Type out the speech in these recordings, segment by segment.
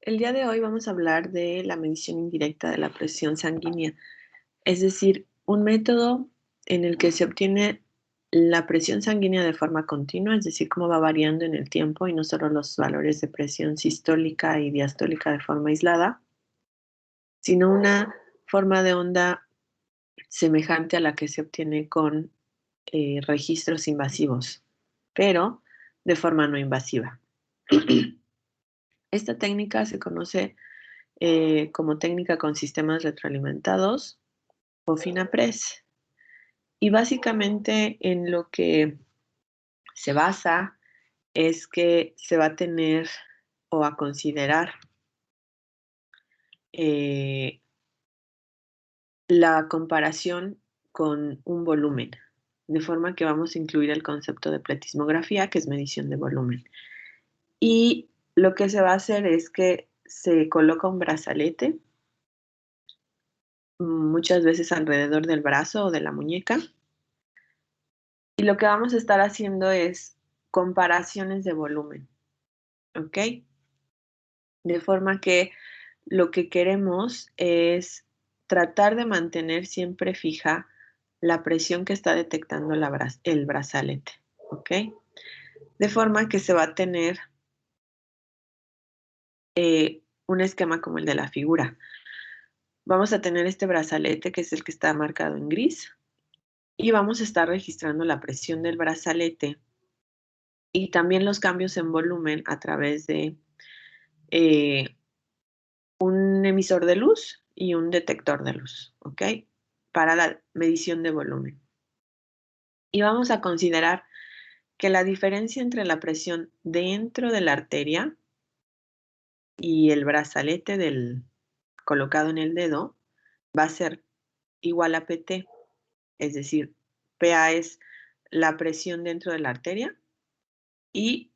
El día de hoy vamos a hablar de la medición indirecta de la presión sanguínea, es decir, un método en el que se obtiene la presión sanguínea de forma continua, es decir, cómo va variando en el tiempo y no solo los valores de presión sistólica y diastólica de forma aislada, sino una forma de onda semejante a la que se obtiene con registros invasivos, pero de forma no invasiva. Esta técnica se conoce como técnica con sistemas retroalimentados o FINAPRES. Y básicamente en lo que se basa es que se va a tener o a considerar eh, la comparación con un volumen, de forma que vamos a incluir el concepto de pletismografía, que es medición de volumen. Y lo que se va a hacer es que se coloca un brazalete, muchas veces alrededor del brazo o de la muñeca, y lo que vamos a estar haciendo es comparaciones de volumen, ¿ok? De forma que lo que queremos es tratar de mantener siempre fija la presión que está detectando el brazalete, ¿ok? De forma que se va a tener un esquema como el de la figura. Vamos a tener este brazalete, que es el que está marcado en gris, y vamos a estar registrando la presión del brazalete y también los cambios en volumen a través de eh, un emisor de luz y un detector de luz, ¿ok? Para la medición de volumen. Y vamos a considerar que la diferencia entre la presión dentro de la arteria y el brazalete colocado en el dedo va a ser igual a PT, es decir, PA es la presión dentro de la arteria y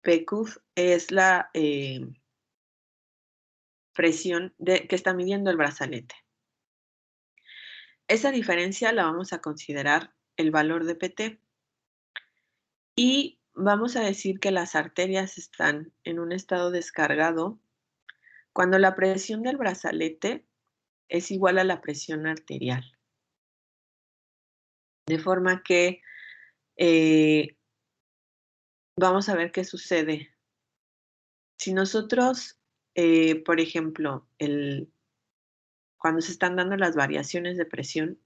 PQ es la presión que está midiendo el brazalete. Esa diferencia la vamos a considerar el valor de PT y vamos a decir que las arterias están en un estado descargado cuando la presión del brazalete es igual a la presión arterial. De forma que vamos a ver qué sucede. Si nosotros, por ejemplo, cuando se están dando las variaciones de presión,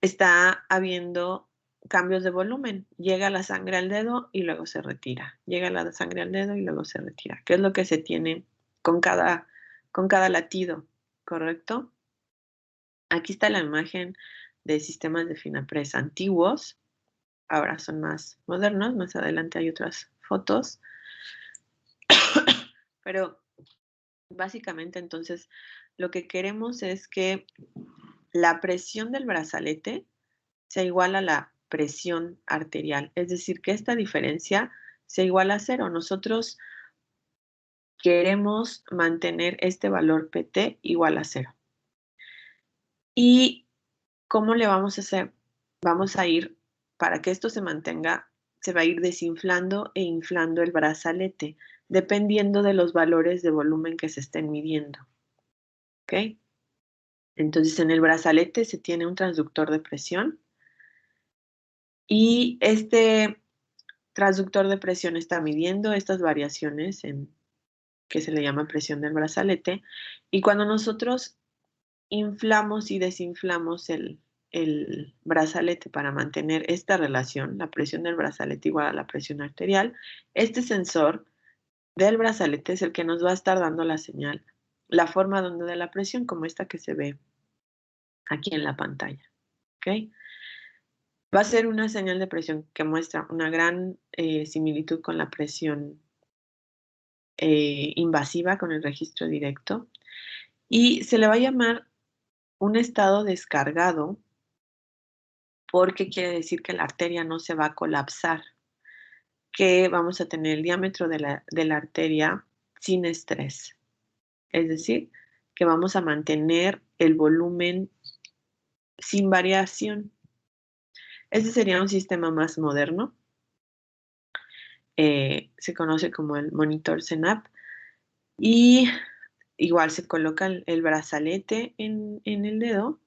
está habiendo cambios de volumen. Llega la sangre al dedo y luego se retira. Llega la sangre al dedo y luego se retira. ¿Qué es lo que se tiene con cada latido? ¿Correcto? Aquí está la imagen de sistemas de FINAPRES antiguos. Ahora son más modernos. Más adelante hay otras fotos. Pero básicamente entonces lo que queremos es que la presión del brazalete sea igual a la presión arterial, es decir, que esta diferencia sea igual a cero. Nosotros queremos mantener este valor PT igual a cero. ¿Y cómo le vamos a hacer? Vamos a ir, para que esto se mantenga, se va a ir desinflando e inflando el brazalete, dependiendo de los valores de volumen que se estén midiendo. ¿Ok? Entonces, en el brazalete se tiene un transductor de presión y este transductor de presión está midiendo estas variaciones que se le llama presión del brazalete. Y cuando nosotros inflamos y desinflamos el brazalete para mantener esta relación, la presión del brazalete igual a la presión arterial, este sensor del brazalete es el que nos va a estar dando la señal, la forma de onda de la presión, como esta que se ve aquí en la pantalla. ¿Ok? Va a ser una señal de presión que muestra una gran similitud con la presión invasiva, con el registro directo, y se le va a llamar un estado descargado porque quiere decir que la arteria no se va a colapsar, que vamos a tener el diámetro de la arteria sin estrés, es decir, que vamos a mantener el volumen sin variación. Ese sería un sistema más moderno. se conoce como el monitor CENAP, y igual se coloca el brazalete en el dedo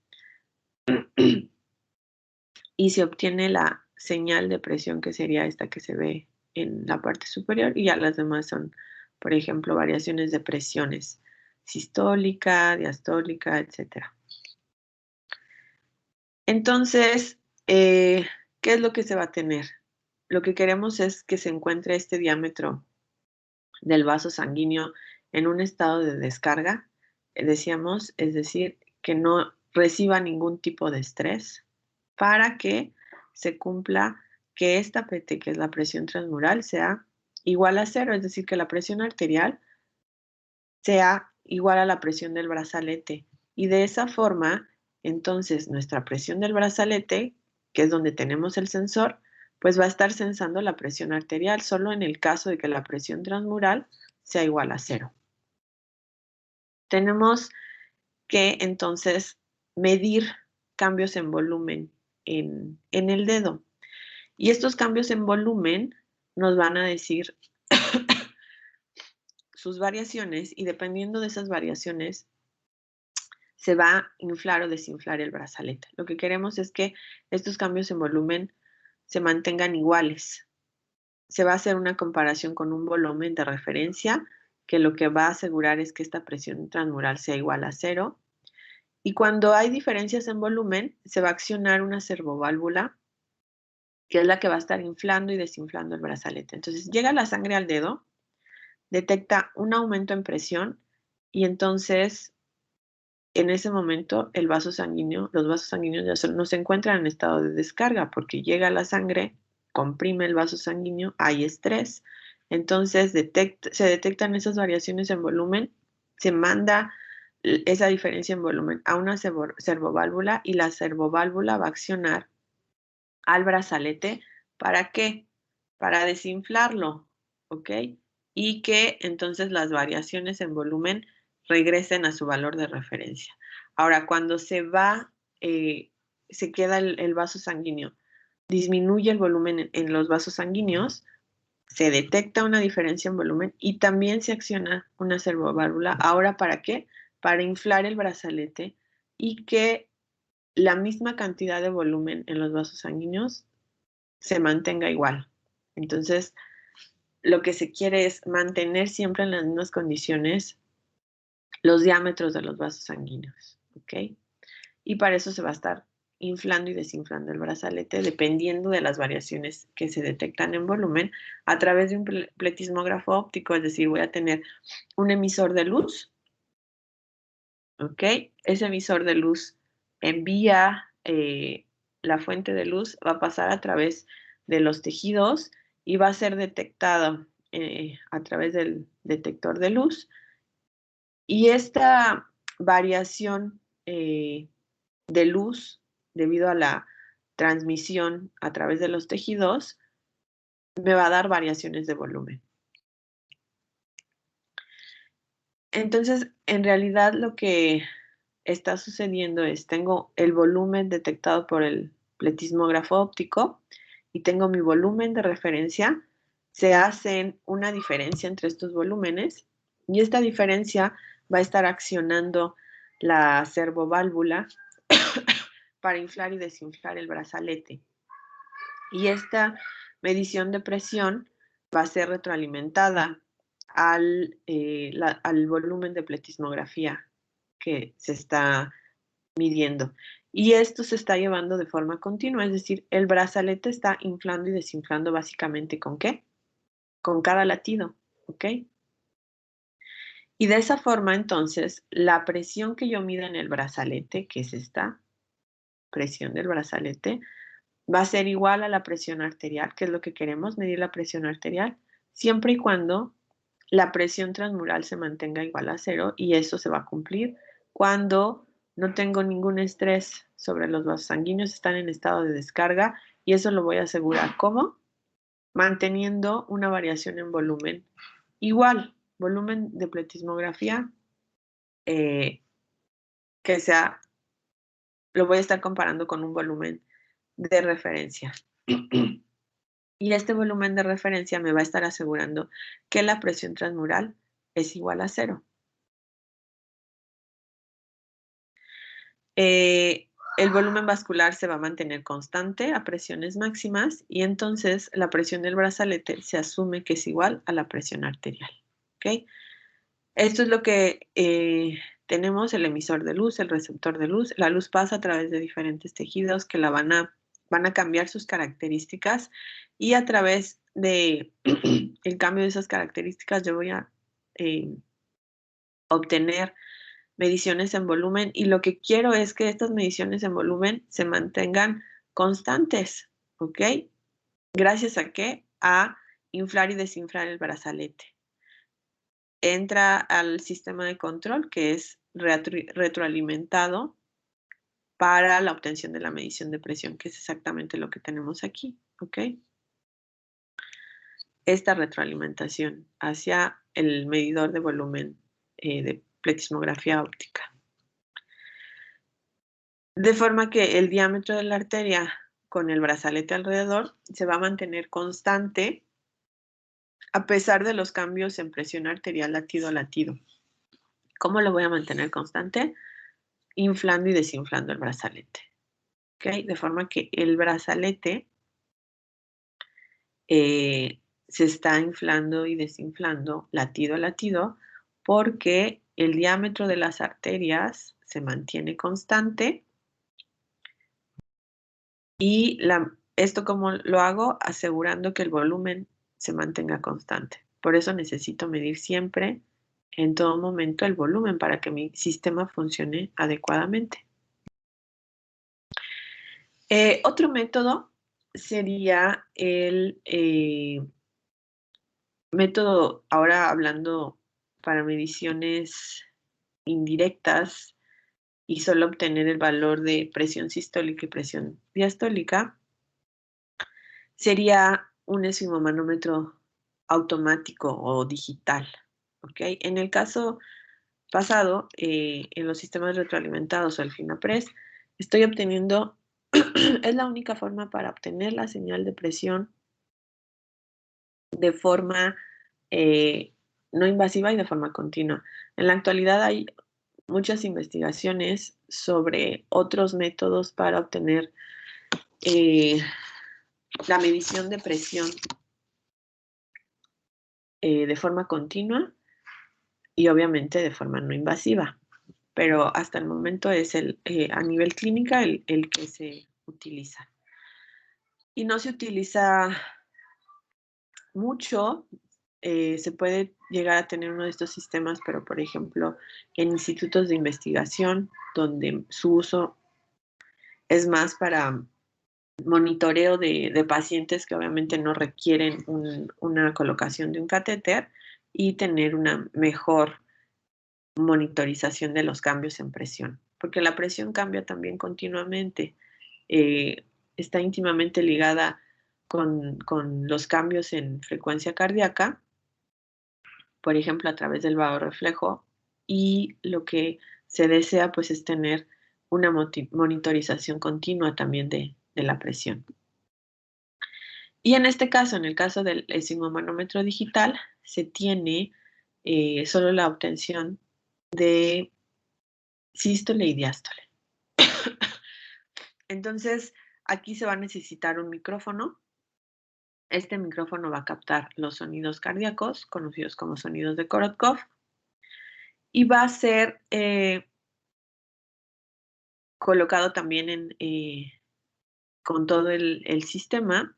y se obtiene la señal de presión, que sería esta que se ve en la parte superior, y ya las demás son, por ejemplo, variaciones de presiones sistólica, diastólica, etcétera. Entonces, ¿qué es lo que se va a tener? Lo que queremos es que se encuentre este diámetro del vaso sanguíneo en un estado de descarga, decíamos, es decir, que no reciba ningún tipo de estrés para que se cumpla que esta PT, que es la presión transmural, sea igual a cero, es decir, que la presión arterial sea igual a la presión del brazalete. Y de esa forma, entonces, nuestra presión del brazalete, que es donde tenemos el sensor, pues va a estar sensando la presión arterial, solo en el caso de que la presión transmural sea igual a cero. Tenemos que entonces medir cambios en volumen en el dedo. Y estos cambios en volumen nos van a decir sus variaciones, y dependiendo de esas variaciones se va a inflar o desinflar el brazalete. Lo que queremos es que estos cambios en volumen se mantengan iguales. Se va a hacer una comparación con un volumen de referencia, que lo que va a asegurar es que esta presión transmural sea igual a cero. Y cuando hay diferencias en volumen, se va a accionar una servoválvula, que es la que va a estar inflando y desinflando el brazalete. Entonces llega la sangre al dedo, detecta un aumento en presión, y entonces en ese momento los vasos sanguíneos ya no se encuentran en estado de descarga, porque llega la sangre, comprime el vaso sanguíneo, hay estrés, entonces se detectan esas variaciones en volumen, se manda esa diferencia en volumen a una servoválvula, y la servoválvula va a accionar al brazalete. ¿Para qué? Para desinflarlo, ¿ok? Y que entonces las variaciones en volumen regresen a su valor de referencia. Ahora, cuando se queda el vaso sanguíneo, disminuye el volumen en los vasos sanguíneos, se detecta una diferencia en volumen y también se acciona una servoválvula. ¿Ahora para qué? Para inflar el brazalete y que la misma cantidad de volumen en los vasos sanguíneos se mantenga igual. Entonces, lo que se quiere es mantener siempre en las mismas condiciones los diámetros de los vasos sanguíneos, ¿ok? Y para eso se va a estar inflando y desinflando el brazalete dependiendo de las variaciones que se detectan en volumen a través de un pletismógrafo óptico, es decir, voy a tener un emisor de luz, ¿ok? Ese emisor de luz envía la fuente de luz, va a pasar a través de los tejidos y va a ser detectado a través del detector de luz. Y esta variación de luz, debido a la transmisión a través de los tejidos, me va a dar variaciones de volumen. Entonces, en realidad lo que está sucediendo es, tengo el volumen detectado por el pletismógrafo óptico y tengo mi volumen de referencia. Se hace una diferencia entre estos volúmenes y esta diferencia va a estar accionando la servoválvula para inflar y desinflar el brazalete. Y esta medición de presión va a ser retroalimentada al volumen de pletismografía que se está midiendo. Y esto se está llevando de forma continua, es decir, el brazalete está inflando y desinflando básicamente ¿con qué? Con cada latido, ¿ok? Y de esa forma, entonces, la presión que yo mida en el brazalete, que es esta presión del brazalete, va a ser igual a la presión arterial, que es lo que queremos, medir la presión arterial, siempre y cuando la presión transmural se mantenga igual a cero, y eso se va a cumplir cuando no tengo ningún estrés sobre los vasos sanguíneos, están en estado de descarga, y eso lo voy a asegurar. ¿Cómo? Manteniendo una variación en volumen igual, volumen de pletismografía que sea, lo voy a estar comparando con un volumen de referencia. Y este volumen de referencia me va a estar asegurando que la presión transmural es igual a 0. El volumen vascular se va a mantener constante a presiones máximas y entonces la presión del brazalete se asume que es igual a la presión arterial. ¿Ok? Esto es lo que tenemos: el emisor de luz, el receptor de luz. La luz pasa a través de diferentes tejidos que van a cambiar sus características, y a través de el cambio de esas características yo voy a obtener mediciones en volumen, y lo que quiero es que estas mediciones en volumen se mantengan constantes, ¿ok? ¿Gracias a qué? A inflar y desinflar el brazalete. Entra al sistema de control, que es retroalimentado para la obtención de la medición de presión, que es exactamente lo que tenemos aquí, ¿ok? Esta retroalimentación hacia el medidor de volumen de plexismografía óptica. De forma que el diámetro de la arteria con el brazalete alrededor se va a mantener constante a pesar de los cambios en presión arterial latido a latido. ¿Cómo lo voy a mantener constante? Inflando y desinflando el brazalete. ¿Okay? De forma que el brazalete se está inflando y desinflando latido a latido porque el diámetro de las arterias se mantiene constante. Y esto, ¿cómo lo hago? Asegurando que el volumen se mantenga constante. Por eso necesito medir siempre, en todo momento, el volumen para que mi sistema funcione adecuadamente. Otro método sería el método, ahora hablando para mediciones indirectas y solo obtener el valor de presión sistólica y presión diastólica, sería un esfigmomanómetro automático o digital, ¿ok? En el caso pasado, en los sistemas retroalimentados o el FINAPRES, estoy obteniendo, es la única forma para obtener la señal de presión de forma no invasiva y de forma continua. En la actualidad hay muchas investigaciones sobre otros métodos para obtener la medición de presión de forma continua y obviamente de forma no invasiva, pero hasta el momento es a nivel clínica el que se utiliza. Y no se utiliza mucho, se puede llegar a tener uno de estos sistemas, pero por ejemplo en institutos de investigación donde su uso es más para monitoreo de pacientes que obviamente no requieren una colocación de un catéter y tener una mejor monitorización de los cambios en presión, porque la presión cambia también continuamente. Está íntimamente ligada con los cambios en frecuencia cardíaca, por ejemplo, a través del vago reflejo, y lo que se desea pues es tener una monitorización continua también de la presión. Y en este caso, en el caso del esfigmomanómetro digital, se tiene solo la obtención de sístole y diástole. Entonces, aquí se va a necesitar un micrófono. Este micrófono va a captar los sonidos cardíacos, conocidos como sonidos de Korotkov, y va a ser colocado también con todo el sistema.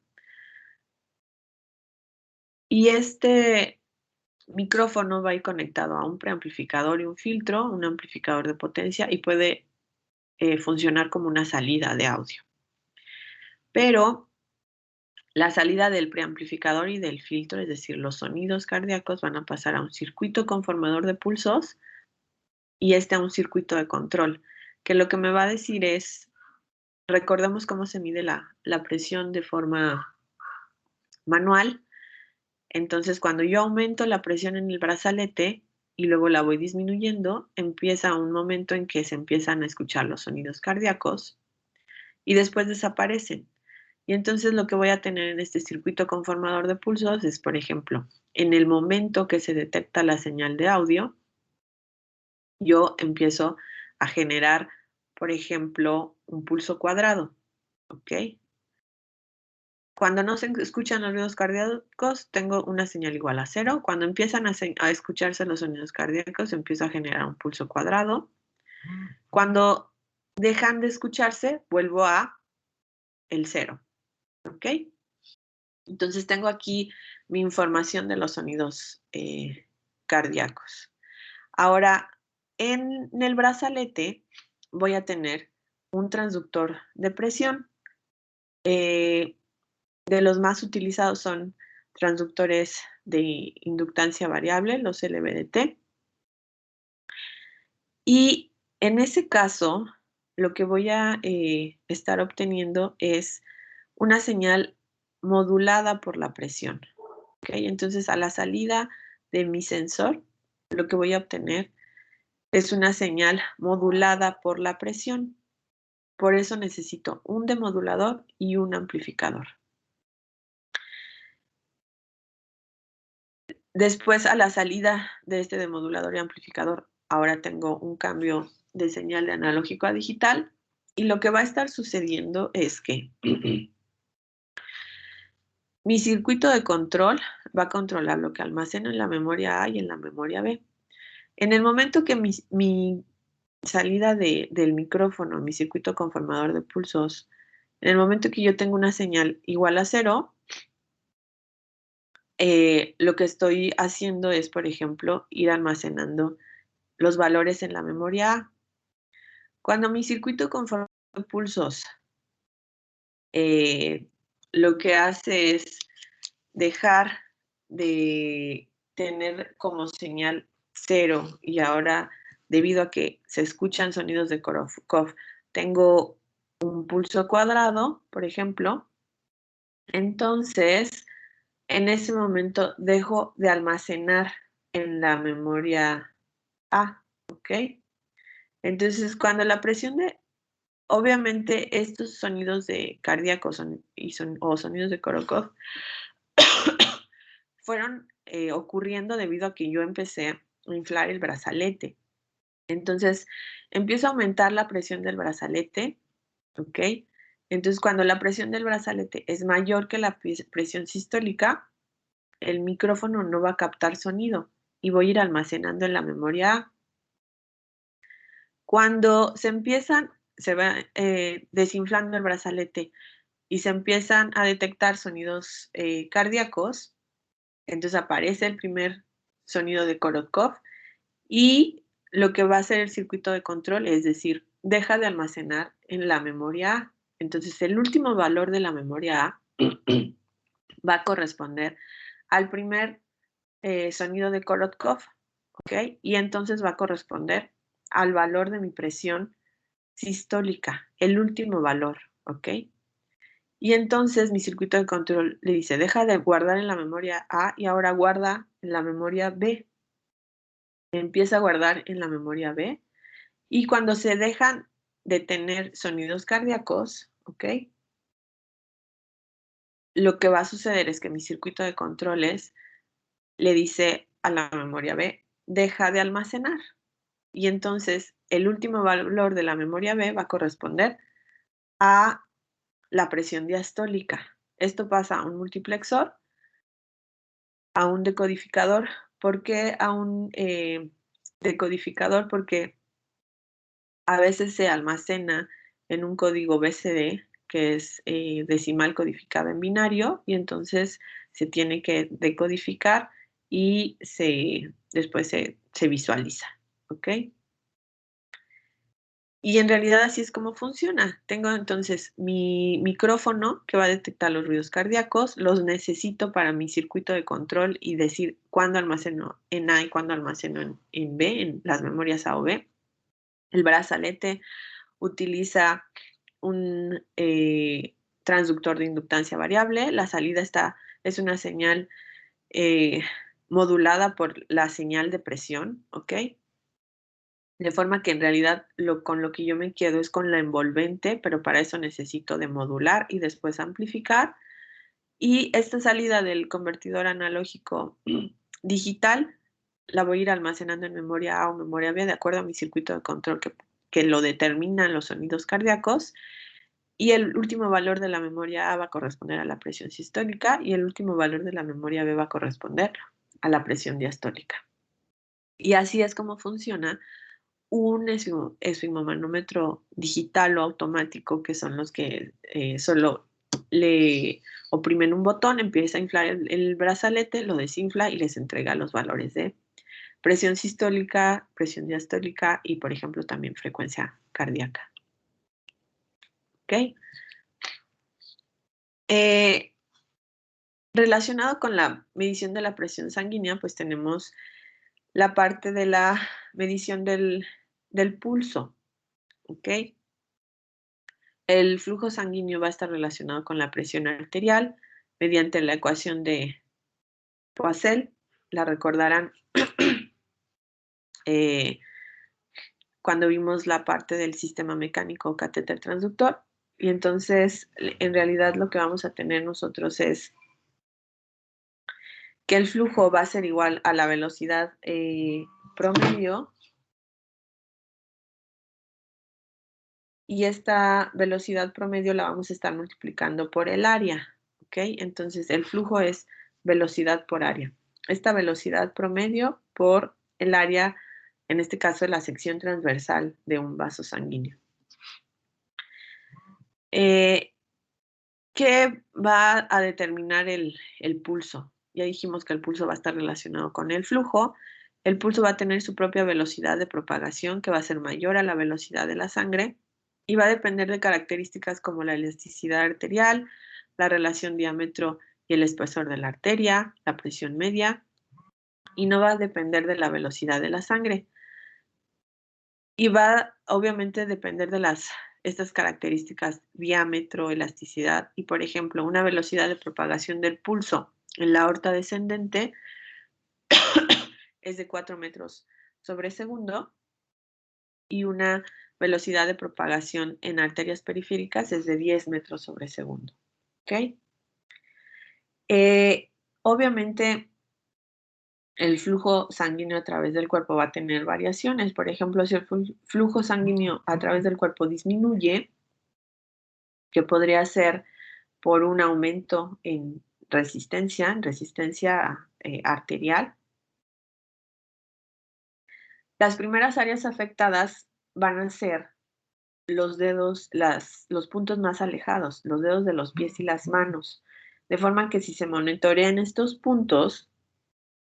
Y este micrófono va a ir conectado a un preamplificador y un filtro, un amplificador de potencia, y puede funcionar como una salida de audio. Pero la salida del preamplificador y del filtro, es decir, los sonidos cardíacos, van a pasar a un circuito conformador de pulsos y a un circuito de control, que lo que me va a decir es, recordemos cómo se mide la presión de forma manual. Entonces, cuando yo aumento la presión en el brazalete y luego la voy disminuyendo, empieza un momento en que se empiezan a escuchar los sonidos cardíacos y después desaparecen. Y entonces lo que voy a tener en este circuito conformador de pulsos es, por ejemplo, en el momento que se detecta la señal de audio, yo empiezo a generar, por ejemplo, un pulso cuadrado, ¿ok? Cuando no se escuchan los ruidos cardíacos, tengo una señal igual a 0. Cuando empiezan a escucharse los sonidos cardíacos, empiezo a generar un pulso cuadrado. Cuando dejan de escucharse, vuelvo a el 0, ¿ok? Entonces tengo aquí mi información de los sonidos cardíacos. Ahora, en el brazalete voy a tener un transductor de presión. De los más utilizados son transductores de inductancia variable, los LVDT. Y en ese caso, lo que voy a estar obteniendo es una señal modulada por la presión. ¿Okay? Entonces, a la salida de mi sensor, lo que voy a obtener es una señal modulada por la presión. Por eso necesito un demodulador y un amplificador. Después, a la salida de este demodulador y amplificador, ahora tengo un cambio de señal de analógico a digital. Y lo que va a estar sucediendo es que mi circuito de control va a controlar lo que almaceno en la memoria A y en la memoria B. En el momento que mi salida del micrófono, mi circuito conformador de pulsos, en el momento que yo tengo una señal igual a 0, lo que estoy haciendo es, por ejemplo, ir almacenando los valores en la memoria A. Cuando mi circuito conformador de pulsos lo que hace es dejar de tener como señal 0 y ahora, debido a que se escuchan sonidos de Korokov, tengo un pulso cuadrado, por ejemplo, entonces en ese momento dejo de almacenar en la memoria A, ¿ok? Entonces, cuando la presión de, obviamente, estos sonidos de cardíacos o sonidos de Korokov fueron ocurriendo debido a que yo empecé a inflar el brazalete. Entonces, empiezo a aumentar la presión del brazalete, ¿ok? Entonces, cuando la presión del brazalete es mayor que la presión sistólica, el micrófono no va a captar sonido y voy a ir almacenando en la memoria A. Cuando se va desinflando el brazalete y se empiezan a detectar sonidos cardíacos, entonces aparece el primer sonido de Korokov y lo que va a hacer el circuito de control es decir, deja de almacenar en la memoria A. Entonces, el último valor de la memoria A va a corresponder al primer sonido de Korokov, ¿ok? Y entonces va a corresponder al valor de mi presión sistólica, el último valor, ¿ok? Y entonces mi circuito de control le dice, deja de guardar en la memoria A y ahora guarda en la memoria B. Empieza a guardar en la memoria B. Y cuando se dejan de tener sonidos cardíacos, ¿ok? Lo que va a suceder es que mi circuito de controles le dice a la memoria B, deja de almacenar. Y entonces el último valor de la memoria B va a corresponder a la presión diastólica. Esto pasa a un multiplexor, a un decodificador. ¿Por qué a un decodificador? Porque a veces se almacena en un código BCD, que es decimal codificado en binario, y entonces se tiene que decodificar y después se visualiza, ¿ok? Y en realidad así es como funciona. Tengo entonces mi micrófono que va a detectar los ruidos cardíacos, los necesito para mi circuito de control y decir cuándo almaceno en A y cuándo almaceno en B, en las memorias A o B. El brazalete utiliza un transductor de inductancia variable. La salida es una señal eh, modulada por la señal de presión, ¿ok? De forma que en realidad con lo que yo me quedo es con la envolvente, pero para eso necesito demodular y después amplificar. Y esta salida del convertidor analógico digital la voy a ir almacenando en memoria A o memoria B de acuerdo a mi circuito de control que lo determinan los sonidos cardíacos. Y el último valor de la memoria A va a corresponder a la presión sistólica y el último valor de la memoria B va a corresponder a la presión diastólica. Y así es como funciona un esfigmomanómetro digital o automático, que son los que solo le oprimen un botón, empieza a inflar el brazalete, lo desinfla y les entrega los valores de presión sistólica, presión diastólica y, por ejemplo, también frecuencia cardíaca. ¿Ok? Relacionado con la medición de la presión sanguínea, pues tenemos la parte de la medición del pulso. ¿Ok? El flujo sanguíneo va a estar relacionado con la presión arterial mediante la ecuación de Poiseuille. La recordarán cuando vimos la parte del sistema mecánico catéter transductor. Y entonces, en realidad, lo que vamos a tener nosotros es que el flujo va a ser igual a la velocidad promedio. Y esta velocidad promedio la vamos a estar multiplicando por el área, ¿ok? Entonces, el flujo es velocidad por área. Esta velocidad promedio por el área, en este caso, de la sección transversal de un vaso sanguíneo. ¿Qué va a determinar el pulso? Ya dijimos que el pulso va a estar relacionado con el flujo. El pulso va a tener su propia velocidad de propagación, que va a ser mayor a la velocidad de la sangre, y va a depender de características como la elasticidad arterial, la relación diámetro y el espesor de la arteria, la presión media, y no va a depender de la velocidad de la sangre. Y va, obviamente, a depender de estas características, diámetro, elasticidad, y por ejemplo, una velocidad de propagación del pulso en la aorta descendente es de 4 metros sobre segundo, y una velocidad de propagación en arterias periféricas es de 10 metros sobre segundo. ¿Ok? Obviamente, el flujo sanguíneo a través del cuerpo va a tener variaciones. Por ejemplo, si el flujo sanguíneo a través del cuerpo disminuye, que podría ser por un aumento en resistencia arterial. Las primeras áreas afectadas van a ser los dedos, los puntos más alejados, los dedos de los pies y las manos. De forma que si se monitorean estos puntos,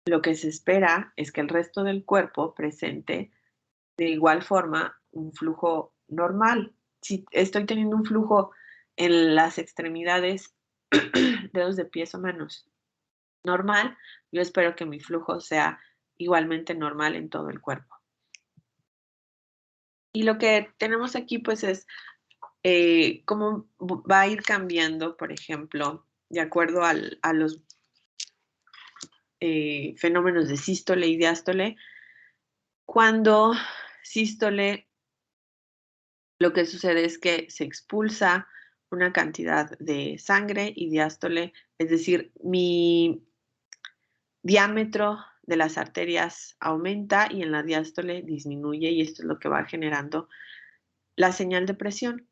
lo que se espera es que el resto del cuerpo presente de igual forma un flujo normal. Si estoy teniendo un flujo en las extremidades, dedos de pies o manos, normal, yo espero que mi flujo sea igualmente normal en todo el cuerpo. Y lo que tenemos aquí, pues, es cómo va a ir cambiando, por ejemplo, de acuerdo a los fenómenos de sístole y diástole. Cuando sístole, lo que sucede es que se expulsa una cantidad de sangre, y diástole, es decir, mi diámetro de las arterias aumenta y en la diástole disminuye, y esto es lo que va generando la señal de presión.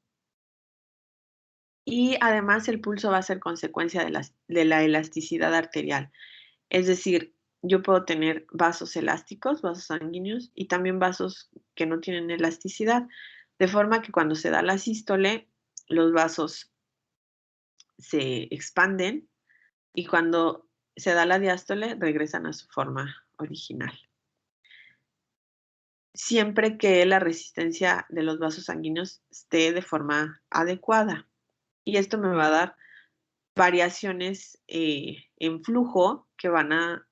Y además el pulso va a ser consecuencia de la elasticidad arterial. Es decir, yo puedo tener vasos elásticos, vasos sanguíneos, y también vasos que no tienen elasticidad, de forma que cuando se da la sístole, los vasos se expanden, y cuando se da la diástole, regresan a su forma original, siempre que la resistencia de los vasos sanguíneos esté de forma adecuada. Y esto me va a dar variaciones en flujo que van a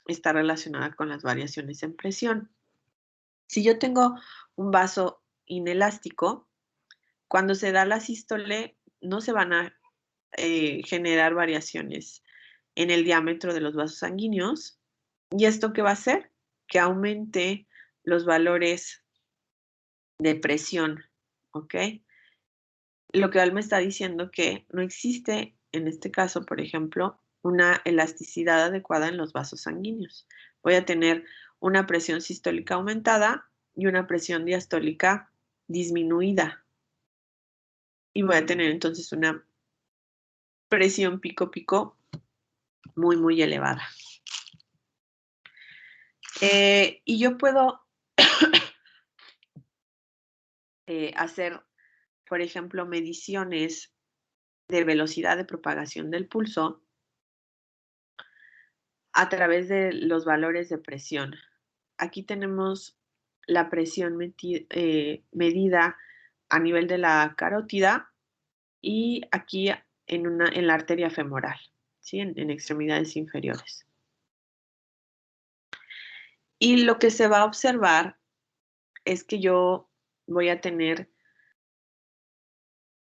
estar relacionadas con las variaciones en presión. Si yo tengo un vaso inelástico, cuando se da la sístole no se van a generar variaciones en el diámetro de los vasos sanguíneos. ¿Y esto qué va a hacer? Que aumente los valores de presión, ¿ok? Lo que él me está diciendo que no existe, en este caso, por ejemplo, una elasticidad adecuada en los vasos sanguíneos. Voy a tener una presión sistólica aumentada y una presión diastólica disminuida. Y voy a tener entonces una presión pico-pico muy elevada. Y yo puedo hacer, por ejemplo, mediciones de velocidad de propagación del pulso a través de los valores de presión. Aquí tenemos la presión medida a nivel de la carótida y aquí en la arteria femoral, ¿sí? En extremidades inferiores. Y lo que se va a observar es que yo voy a tener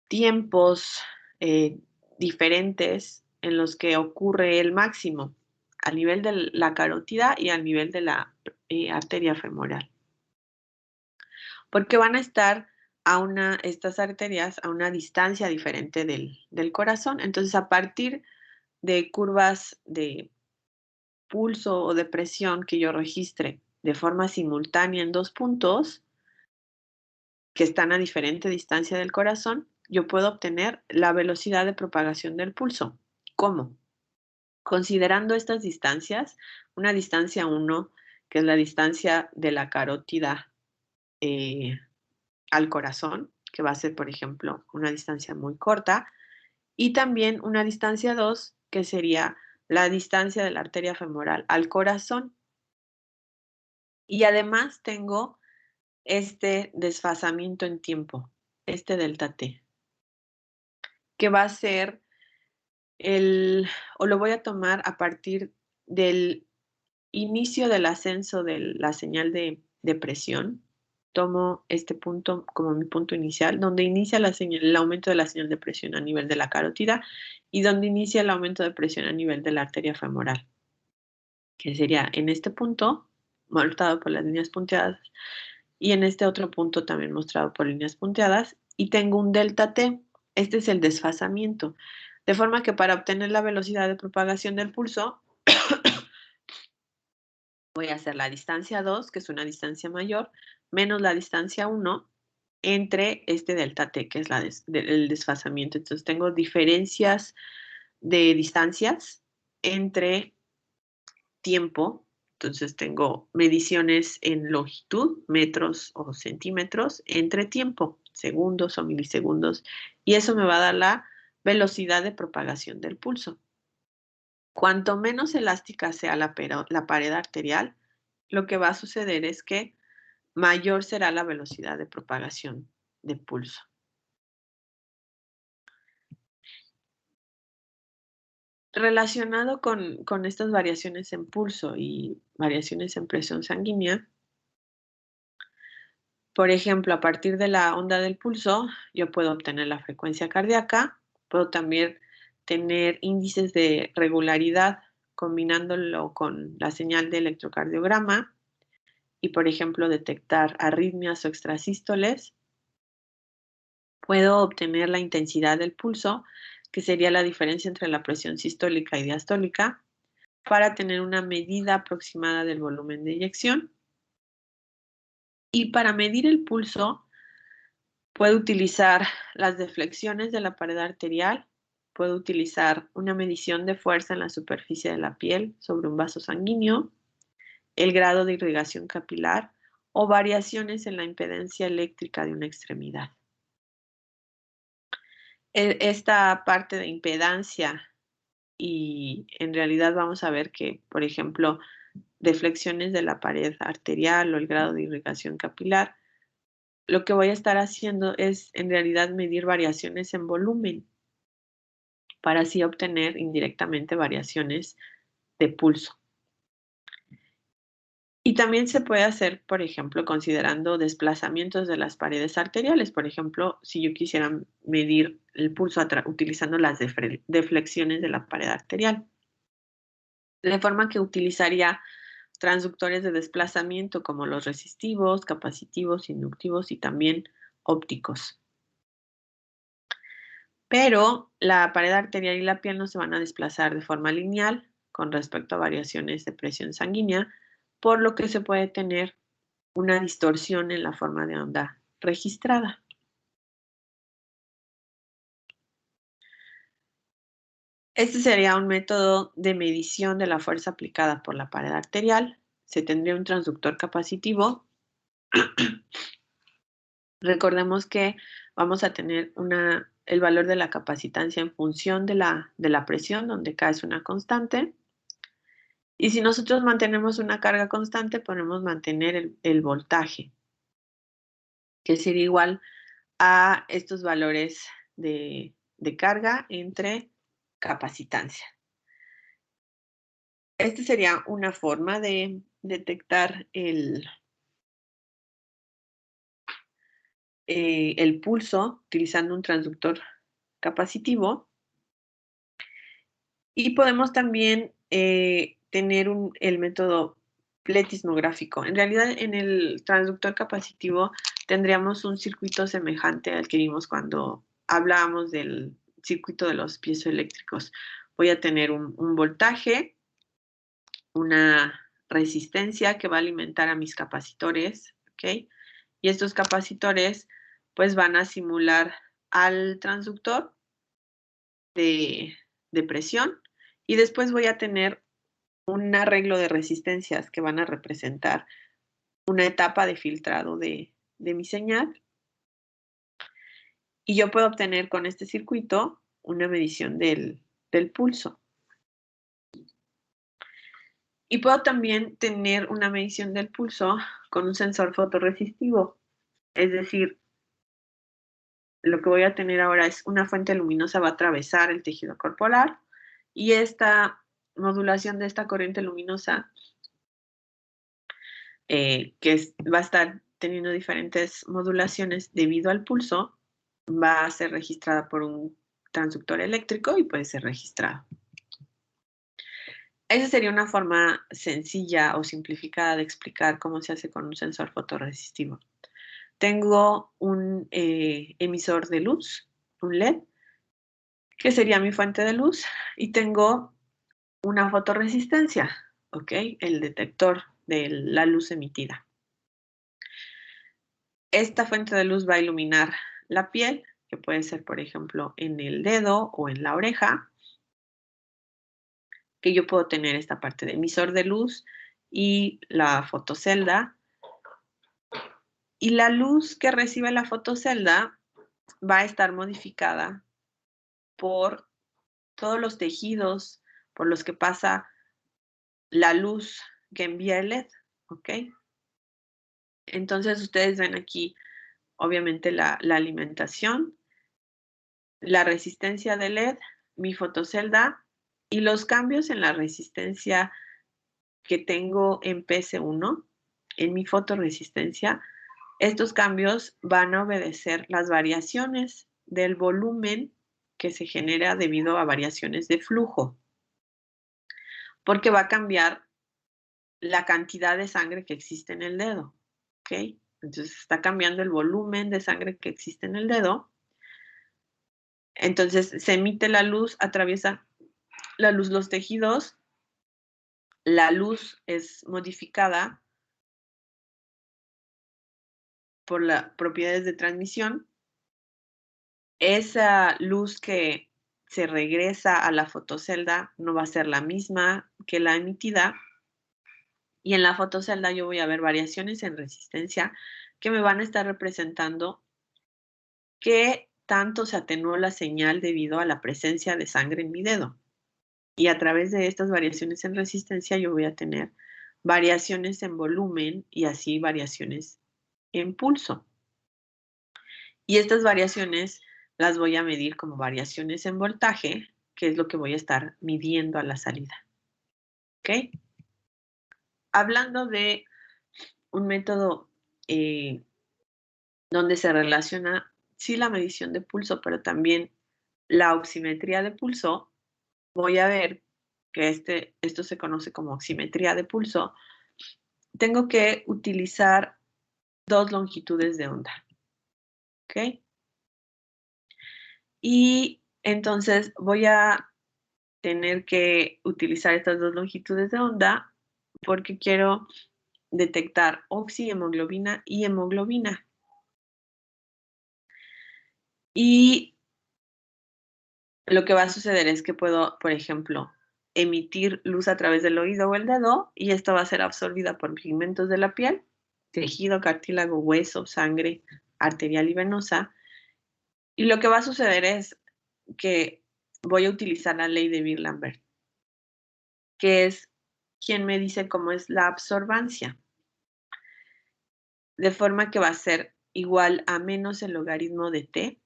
tiempos diferentes en los que ocurre el máximo, a nivel de la carótida y al nivel de la arteria femoral. Porque van a estar estas arterias a una distancia diferente del corazón. Entonces, a partir de curvas de pulso o de presión que yo registre de forma simultánea en dos puntos que están a diferente distancia del corazón, yo puedo obtener la velocidad de propagación del pulso. ¿Cómo? Considerando estas distancias, una distancia 1, que es la distancia de la carótida al corazón, que va a ser, por ejemplo, una distancia muy corta, y también una distancia 2, que sería la distancia de la arteria femoral al corazón. Y además tengo este desfasamiento en tiempo, este delta T, que va a ser o lo voy a tomar a partir del inicio del ascenso de la señal de presión. Tomo este punto como mi punto inicial, donde inicia el aumento de la señal de presión a nivel de la carótida y donde inicia el aumento de presión a nivel de la arteria femoral, que sería en este punto, mostrado por las líneas punteadas, y en este otro punto también mostrado por líneas punteadas, y tengo un delta T. Este es el desfasamiento. De forma que para obtener la velocidad de propagación del pulso, voy a hacer la distancia 2, que es una distancia mayor, menos la distancia 1 entre este delta T, que es el desfasamiento. Entonces tengo diferencias de distancias entre tiempo. Entonces tengo mediciones en longitud, metros o centímetros, entre tiempo, segundos o milisegundos, y eso me va a dar la velocidad de propagación del pulso. Cuanto menos elástica sea la pared arterial, lo que va a suceder es que mayor será la velocidad de propagación de pulso. Relacionado con estas variaciones en pulso y variaciones en presión sanguínea, por ejemplo, a partir de la onda del pulso, yo puedo obtener la frecuencia cardíaca, puedo también tener índices de regularidad combinándolo con la señal de electrocardiograma y, por ejemplo, detectar arritmias o extrasístoles. Puedo obtener la intensidad del pulso, que sería la diferencia entre la presión sistólica y diastólica, para tener una medida aproximada del volumen de eyección. Y para medir el pulso, puedo utilizar las deflexiones de la pared arterial, puedo utilizar una medición de fuerza en la superficie de la piel sobre un vaso sanguíneo, el grado de irrigación capilar o variaciones en la impedancia eléctrica de una extremidad. Esta parte de impedancia, y en realidad vamos a ver que, por ejemplo, deflexiones de la pared arterial o el grado de irrigación capilar, lo que voy a estar haciendo es en realidad medir variaciones en volumen para así obtener indirectamente variaciones de pulso. Y también se puede hacer, por ejemplo, considerando desplazamientos de las paredes arteriales. Por ejemplo, si yo quisiera medir el pulso utilizando las deflexiones de la pared arterial. De forma que utilizaría transductores de desplazamiento como los resistivos, capacitivos, inductivos y también ópticos. Pero la pared arterial y la piel no se van a desplazar de forma lineal con respecto a variaciones de presión sanguínea, por lo que se puede tener una distorsión en la forma de onda registrada. Este sería un método de medición de la fuerza aplicada por la pared arterial. Se tendría un transductor capacitivo. Recordemos que vamos a tener el valor de la capacitancia en función de la presión, donde K es una constante. Y si nosotros mantenemos una carga constante, podemos mantener el voltaje, que sería igual a estos valores de carga entre capacitancia. Esta sería una forma de detectar el pulso utilizando un transductor capacitivo. Y podemos también tener el método pletismográfico. En realidad, en el transductor capacitivo tendríamos un circuito semejante al que vimos cuando hablábamos del circuito de los piezoeléctricos. Voy a tener un voltaje, una resistencia que va a alimentar a mis capacitores, ¿ok? Y estos capacitores pues van a simular al transductor de presión y después voy a tener un arreglo de resistencias que van a representar una etapa de filtrado de mi señal. Y yo puedo obtener con este circuito una medición del pulso. Y puedo también tener una medición del pulso con un sensor fotorresistivo. Es decir, lo que voy a tener ahora es una fuente luminosa va a atravesar el tejido corporal y esta modulación de esta corriente luminosa va a estar teniendo diferentes modulaciones debido al pulso, va a ser registrada por un transductor eléctrico y puede ser registrado. Esa sería una forma sencilla o simplificada de explicar cómo se hace con un sensor fotorresistivo. Tengo un emisor de luz, un LED, que sería mi fuente de luz, y tengo una fotorresistencia, ¿ok? El detector de la luz emitida. Esta fuente de luz va a iluminar la piel, que puede ser, por ejemplo, en el dedo o en la oreja, que yo puedo tener esta parte de emisor de luz y la fotocelda. Y la luz que recibe la fotocelda va a estar modificada por todos los tejidos por los que pasa la luz que envía el LED, ¿ok? Entonces ustedes ven aquí, obviamente, la alimentación, la resistencia del LED, mi fotocelda y los cambios en la resistencia que tengo en PC1, en mi fotoresistencia. Estos cambios van a obedecer las variaciones del volumen que se genera debido a variaciones de flujo, porque va a cambiar la cantidad de sangre que existe en el dedo, ¿ok? Entonces está cambiando el volumen de sangre que existe en el dedo. Entonces se emite la luz, atraviesa la luz los tejidos, la luz es modificada por las propiedades de transmisión. Esa luz que se regresa a la fotocelda no va a ser la misma que la emitida. Y en la fotocelda yo voy a ver variaciones en resistencia que me van a estar representando qué tanto se atenuó la señal debido a la presencia de sangre en mi dedo. Y a través de estas variaciones en resistencia yo voy a tener variaciones en volumen y así variaciones en pulso. Y estas variaciones las voy a medir como variaciones en voltaje, que es lo que voy a estar midiendo a la salida. ¿Ok? Hablando de un método donde se relaciona, sí, la medición de pulso, pero también la oximetría de pulso, voy a ver que esto se conoce como oximetría de pulso, tengo que utilizar 2 longitudes de onda, ¿ok? Y entonces voy a tener que utilizar estas 2 longitudes de onda porque quiero detectar oxihemoglobina y hemoglobina. Y lo que va a suceder es que puedo, por ejemplo, emitir luz a través del oído o el dedo y esta va a ser absorbida por pigmentos de la piel, tejido, cartílago, hueso, sangre arterial y venosa. Y lo que va a suceder es que voy a utilizar la ley de Beer-Lambert, que es quien me dice cómo es la absorbancia, de forma que va a ser igual a menos el logaritmo de t,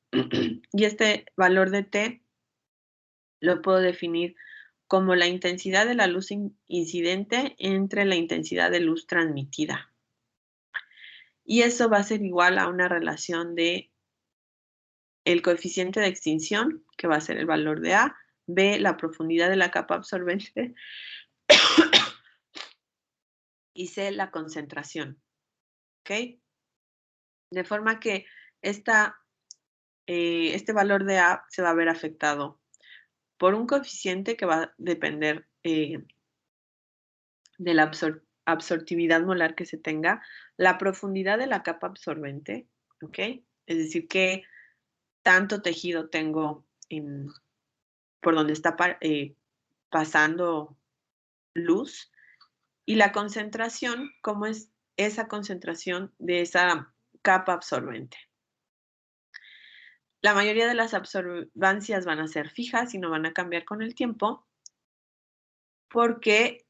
y este valor de t lo puedo definir como la intensidad de la luz incidente entre la intensidad de luz transmitida. Y eso va a ser igual a una relación de el coeficiente de extinción, que va a ser el valor de A, B, la profundidad de la capa absorbente, y C, la concentración. ¿Ok? De forma que este valor de A se va a ver afectado por un coeficiente que va a depender de la absortividad molar que se tenga, la profundidad de la capa absorbente, ¿ok? Es decir, qué tanto tejido tengo por donde está pasando luz, y la concentración, cómo es esa concentración de esa capa absorbente. La mayoría de las absorbancias van a ser fijas y no van a cambiar con el tiempo, porque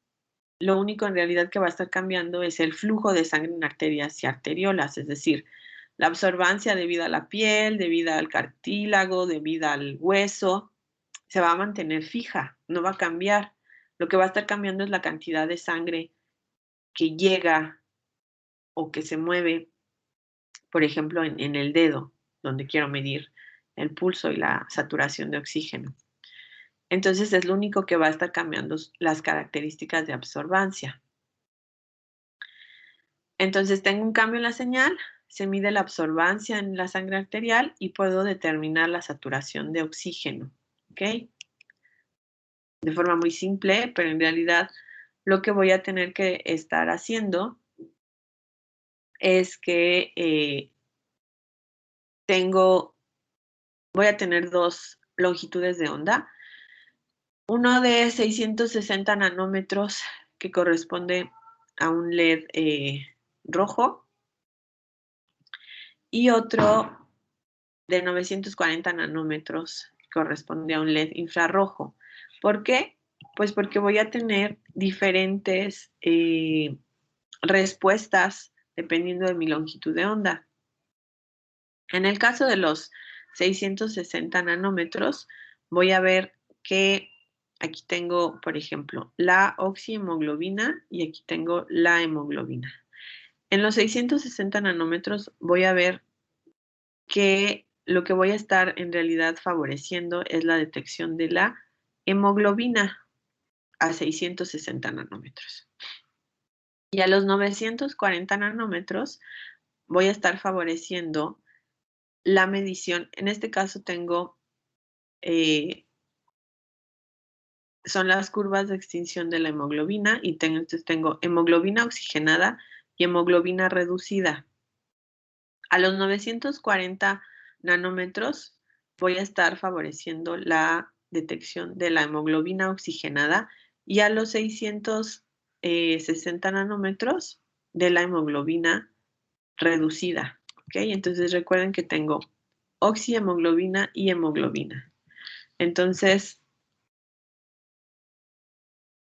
lo único en realidad que va a estar cambiando es el flujo de sangre en arterias y arteriolas, es decir, la absorbancia debido a la piel, debido al cartílago, debido al hueso, se va a mantener fija, no va a cambiar. Lo que va a estar cambiando es la cantidad de sangre que llega o que se mueve, por ejemplo, en el dedo, donde quiero medir el pulso y la saturación de oxígeno. Entonces es lo único que va a estar cambiando las características de absorbancia. Entonces tengo un cambio en la señal, se mide la absorbancia en la sangre arterial y puedo determinar la saturación de oxígeno, ¿ok? De forma muy simple, pero en realidad lo que voy a tener que estar haciendo es que voy a tener 2 longitudes de onda, uno de 660 nanómetros que corresponde a un LED rojo y otro de 940 nanómetros que corresponde a un LED infrarrojo. ¿Por qué? Pues porque voy a tener diferentes respuestas dependiendo de mi longitud de onda. En el caso de los 660 nanómetros, voy a ver que aquí tengo, por ejemplo, la oxihemoglobina y aquí tengo la hemoglobina. En los 660 nanómetros voy a ver que lo que voy a estar en realidad favoreciendo es la detección de la hemoglobina a 660 nanómetros. Y a los 940 nanómetros voy a estar favoreciendo la medición. En este caso son las curvas de extinción de la hemoglobina y entonces tengo hemoglobina oxigenada y hemoglobina reducida. A los 940 nanómetros voy a estar favoreciendo la detección de la hemoglobina oxigenada y a los 660 nanómetros de la hemoglobina reducida. ¿Ok? Entonces recuerden que tengo oxihemoglobina y hemoglobina. Entonces,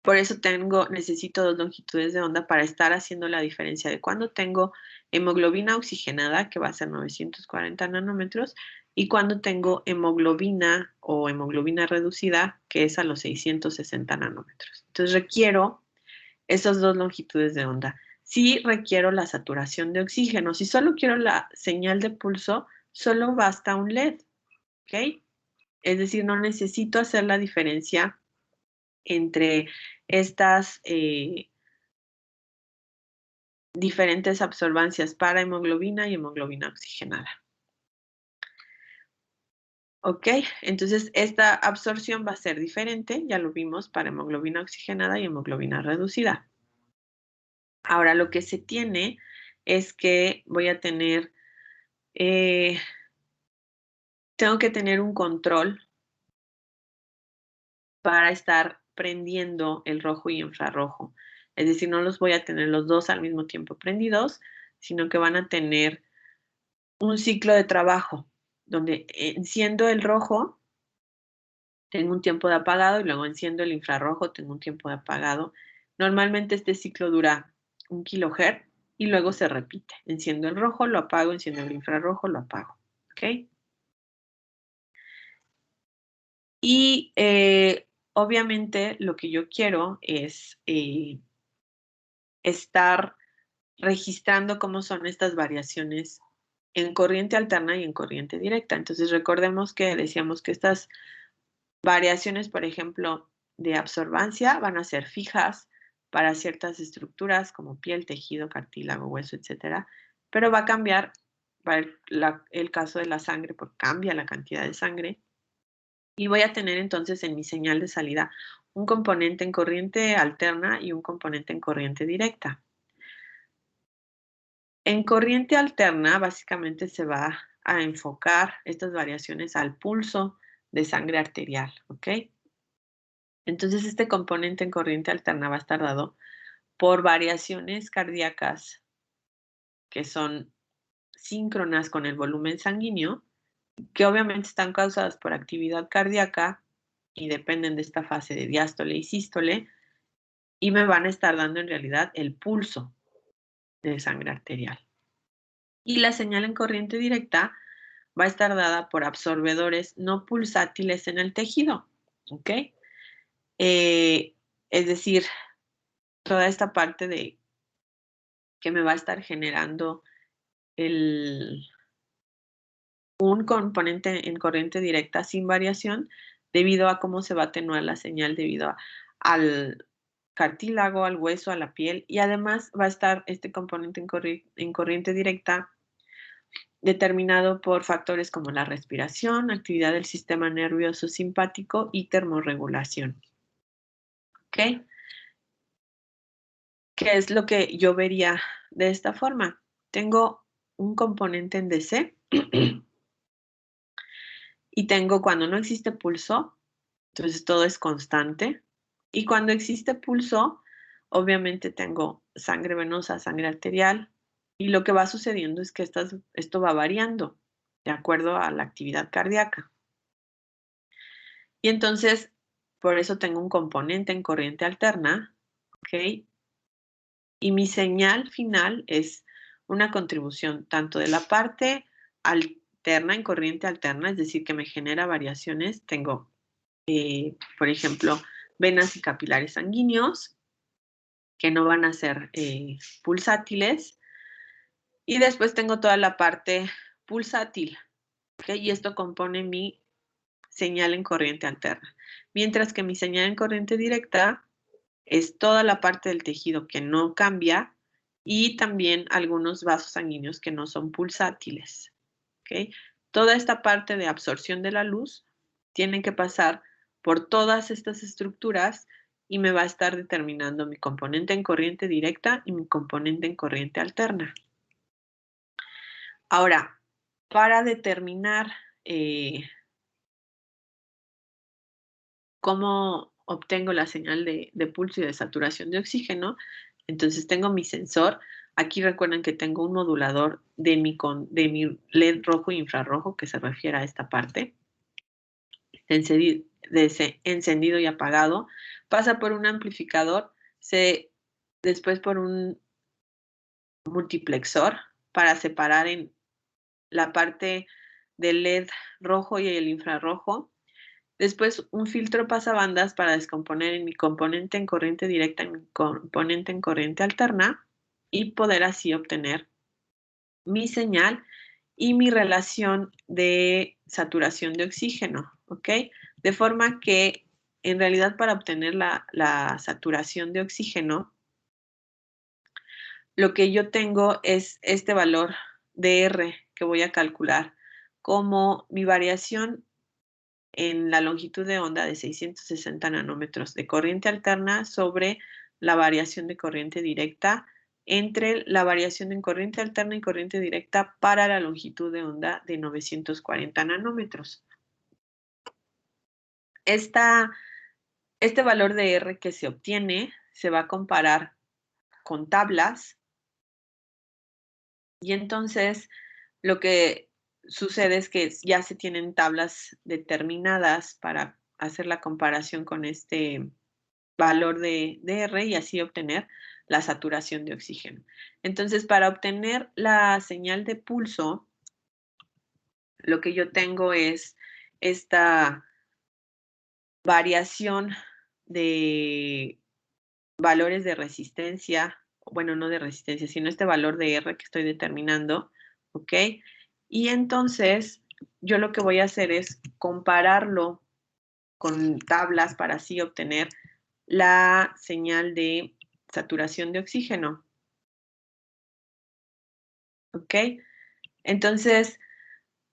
por eso necesito 2 longitudes de onda para estar haciendo la diferencia de cuando tengo hemoglobina oxigenada, que va a ser 940 nanómetros, y cuando tengo hemoglobina o hemoglobina reducida, que es a los 660 nanómetros. Entonces requiero esas 2 longitudes de onda. Sí requiero la saturación de oxígeno. Si solo quiero la señal de pulso, solo basta un LED, ¿ok? Es decir, no necesito hacer la diferencia entre estas diferentes absorbancias para hemoglobina y hemoglobina oxigenada. ¿Ok? Entonces, esta absorción va a ser diferente, ya lo vimos, para hemoglobina oxigenada y hemoglobina reducida. Ahora, lo que se tiene es que voy a tener, tengo que tener un control para estar prendiendo el rojo y infrarrojo. Es decir, no los voy a tener los dos al mismo tiempo prendidos, sino que van a tener un ciclo de trabajo donde enciendo el rojo, tengo un tiempo de apagado y luego enciendo el infrarrojo, tengo un tiempo de apagado. Normalmente este ciclo dura 1 kilohertz y luego se repite. Enciendo el rojo, lo apago, enciendo el infrarrojo, lo apago. ¿Ok? Y obviamente lo que yo quiero es estar registrando cómo son estas variaciones en corriente alterna y en corriente directa. Entonces recordemos que decíamos que estas variaciones, por ejemplo, de absorbancia van a ser fijas para ciertas estructuras como piel, tejido, cartílago, hueso, etcétera, pero va a cambiar para el caso de la sangre, porque cambia la cantidad de sangre. Y voy a tener entonces en mi señal de salida un componente en corriente alterna y un componente en corriente directa. En corriente alterna, básicamente se va a enfocar estas variaciones al pulso de sangre arterial, ¿ok? Entonces, este componente en corriente alterna va a estar dado por variaciones cardíacas que son síncronas con el volumen sanguíneo, que obviamente están causadas por actividad cardíaca y dependen de esta fase de diástole y sístole, y me van a estar dando en realidad el pulso de sangre arterial. Y la señal en corriente directa va a estar dada por absorbedores no pulsátiles en el tejido, ¿ok? Es decir, toda esta parte de que me va a estar generando el, un componente en corriente directa sin variación debido a cómo se va a atenuar la señal debido al cartílago, al hueso, a la piel, y además va a estar este componente en corriente directa determinado por factores como la respiración, actividad del sistema nervioso simpático y termorregulación. ¿Ok? ¿Qué es lo que yo vería de esta forma? Tengo un componente en DC y tengo cuando no existe pulso, entonces todo es constante. Y cuando existe pulso, obviamente tengo sangre venosa, sangre arterial, y lo que va sucediendo es que esto va variando de acuerdo a la actividad cardíaca. Y entonces, por eso tengo un componente en corriente alterna, ¿ok? Y mi señal final es una contribución tanto de la parte alterna, en corriente alterna, es decir, que me genera variaciones. Tengo, por ejemplo, venas y capilares sanguíneos, que no van a ser pulsátiles. Y después tengo toda la parte pulsátil, ¿ok? Y esto compone mi señal en corriente alterna. Mientras que mi señal en corriente directa es toda la parte del tejido que no cambia y también algunos vasos sanguíneos que no son pulsátiles, ¿ok? Toda esta parte de absorción de la luz tiene que pasar por todas estas estructuras y me va a estar determinando mi componente en corriente directa y mi componente en corriente alterna. Ahora, para determinar cómo obtengo la señal de pulso y de saturación de oxígeno, entonces tengo mi sensor. Aquí recuerden que tengo un modulador de mi LED rojo e infrarrojo que se refiere a esta parte, encendido y apagado. Pasa por un amplificador, después por un multiplexor para separar en la parte del LED rojo y el infrarrojo. Después, un filtro pasabandas para descomponer en mi componente en corriente directa y mi componente en corriente alterna y poder así obtener mi señal y mi relación de saturación de oxígeno, ¿ok? De forma que en realidad para obtener la saturación de oxígeno lo que yo tengo es este valor de R que voy a calcular como mi variación en la longitud de onda de 660 nanómetros de corriente alterna sobre la variación de corriente directa entre la variación en corriente alterna y corriente directa para la longitud de onda de 940 nanómetros. Este valor de R que se obtiene se va a comparar con tablas y entonces lo que sucede es que ya se tienen tablas determinadas para hacer la comparación con este valor de R y así obtener la saturación de oxígeno. Entonces, para obtener la señal de pulso, lo que yo tengo es esta variación de valores de resistencia, bueno, no de resistencia, sino este valor de R que estoy determinando, ¿ok? Y entonces, yo lo que voy a hacer es compararlo con tablas para así obtener la señal de saturación de oxígeno, ¿ok? Entonces,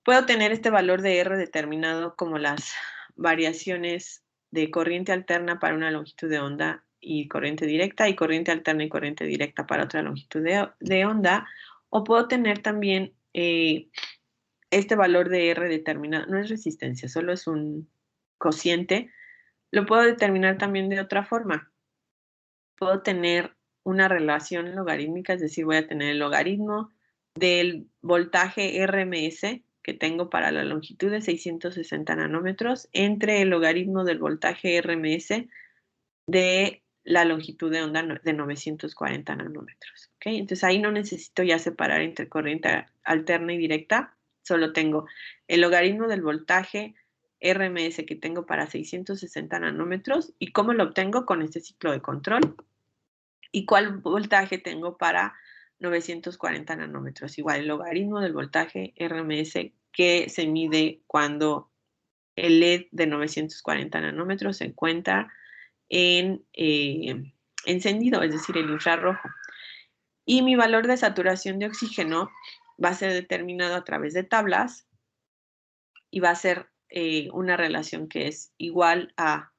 puedo tener este valor de R determinado como las variaciones de corriente alterna para una longitud de onda y corriente directa, y corriente alterna y corriente directa para otra longitud de onda, o puedo tener también este valor de R determinado, no es resistencia, solo es un cociente, lo puedo determinar también de otra forma. Puedo tener una relación logarítmica, es decir, voy a tener el logaritmo del voltaje RMS que tengo para la longitud de 660 nanómetros entre el logaritmo del voltaje RMS de la longitud de onda de 940 nanómetros. ¿Okay? Entonces ahí no necesito ya separar entre corriente alterna y directa, solo tengo el logaritmo del voltaje RMS que tengo para 660 nanómetros y cómo lo obtengo con este ciclo de control y cuál voltaje tengo para 940 nanómetros. Igual el logaritmo del voltaje RMS que se mide cuando el LED de 940 nanómetros se encuentra en encendido, es decir, el infrarrojo. Y mi valor de saturación de oxígeno va a ser determinado a través de tablas y va a ser una relación que es igual a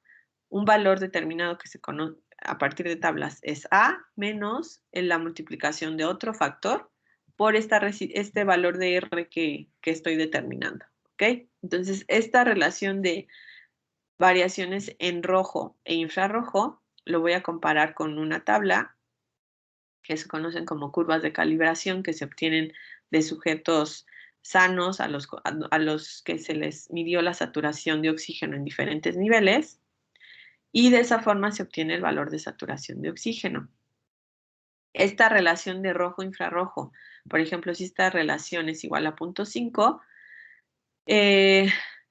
un valor determinado que se conoce a partir de tablas es A menos la multiplicación de otro factor por este valor de R que estoy determinando. ¿Ok? Entonces, esta relación de variaciones en rojo e infrarrojo lo voy a comparar con una tabla que se conocen como curvas de calibración que se obtienen de sujetos sanos a los que se les midió la saturación de oxígeno en diferentes niveles y de esa forma se obtiene el valor de saturación de oxígeno. Esta relación de rojo-infrarrojo, por ejemplo, si esta relación es igual a 0.5,